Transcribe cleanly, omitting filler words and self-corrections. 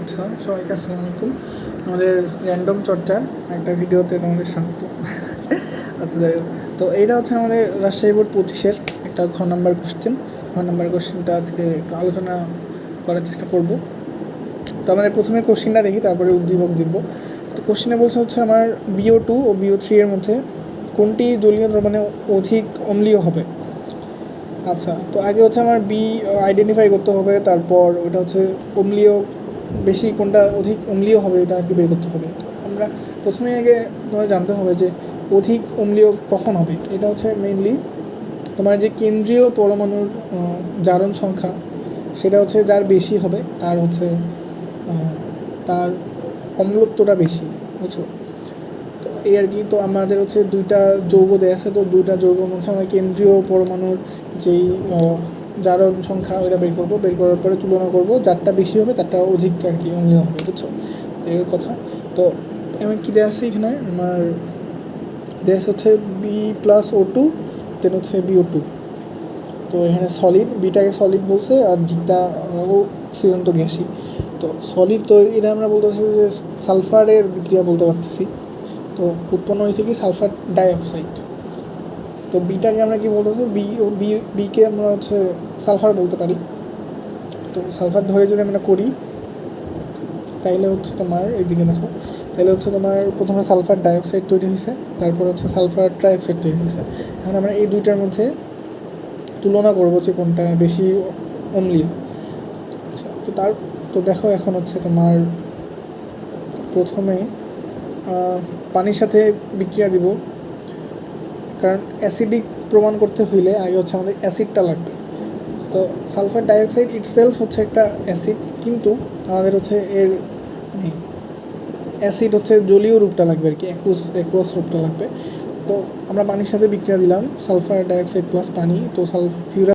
আচ্ছা, সবাইকে আসসালামু আলাইকুম। আমাদের র্যান্ডম চর্চার একটা ভিডিওতে তোমাদের স্বাগত। আচ্ছা, যাই হোক, তো এইটা হচ্ছে আমাদের রাজশাহী বোর্ড 25-এর একটা ঘ নাম্বার কোশ্চেনটা আজকে একটু আলোচনা করার চেষ্টা করব। তো আমাদের প্রথমে কোশ্চেনটা দেখি, তারপরে উদ্দীপক দিব। তো কোশ্চেনে বলছে হচ্ছে আমার BO2 ও BO3 এর মধ্যে কোনটি জলীয় দ্রবণে অধিক অম্লীয় হবে। আচ্ছা, তো আগে হচ্ছে আমার বি আইডেন্টিফাই করতে হবে, তারপর ওটা হচ্ছে অম্লীয় বেশি কোনটা অধিক অম্লীয় হবে এটা আর কি বের করতে হবে। তো আমরা প্রথমে আগে তোমার জানতে হবে যে অধিক অম্লীয় কখন হবে। এটা হচ্ছে মেইনলি তোমার যে কেন্দ্রীয় পরমাণুর জারণ সংখ্যা, সেটা হচ্ছে যার বেশি হবে তার হচ্ছে তার অম্লত্বটা বেশি, বুঝছো। তো এই আর কি। তো আমাদের হচ্ছে দুইটা যৌগ দেয়া আছে, তো দুইটা যৌগের মধ্যে আমরা কেন্দ্রীয় পরমাণুর যেই জারণ সংখ্যা ওইটা বের করার পরে তুলনা করব, যারটা বেশি হবে তারটা অধিক আর কি অম্লীয় হবে, বুঝছো। এই কথা। তো আমি কী দেওয়া আছে এখানে, আমার দেওয়া হচ্ছে B+O2, দেন হচ্ছে BO2। তো এখানে সলিড, বিটাকে সলিড বলছে, আর জিটা অক্সিজেন তো গ্যাসই। তো সলিড, তো এটা আমরা বলতে পারছি যে সালফারের বিক্রিয়া বলতে পারতেছি। তো উৎপন্ন হয়েছে কি সালফার ডাইঅক্সাইড। তো বিটাকে আমরা কি বলতে পারি, বিকে আমরা হচ্ছে সালফার বলতে পারি। তো সালফার ধরে যদি আমরা করি, তাইলে হচ্ছে তোমার এইদিকে দেখো, তাহলে হচ্ছে তোমার প্রথমে সালফার ডাইঅক্সাইড তৈরি হয়েছে, তারপর হচ্ছে সালফার ট্রাইঅক্সাইড তৈরি হয়েছে। এখন আমরা এই দুইটার মধ্যে তুলনা করবো যে কোনটা বেশি অম্লীয়। আচ্ছা, তো দেখো এখন হচ্ছে তোমার প্রথমে পানির সাথে বিক্রিয়া দিব, কারণ অ্যাসিডিক প্রমাণ করতে হইলে আগে হচ্ছে আমাদের অ্যাসিডটা লাগবে। তো সালফার ডাইঅক্সাইড ইটসেলফ হচ্ছে একটা অ্যাসিড, কিন্তু আমাদের হচ্ছে এর অ্যাসিড হচ্ছে জলীয় রূপটা লাগবে আর কি, অ্যাকুয়াস রূপটা লাগবে। তো আমরা পানির সাথে বিক্রিয়া দিলাম সালফার ডাইঅক্সাইড প্লাস পানি, তো সালফিউরাস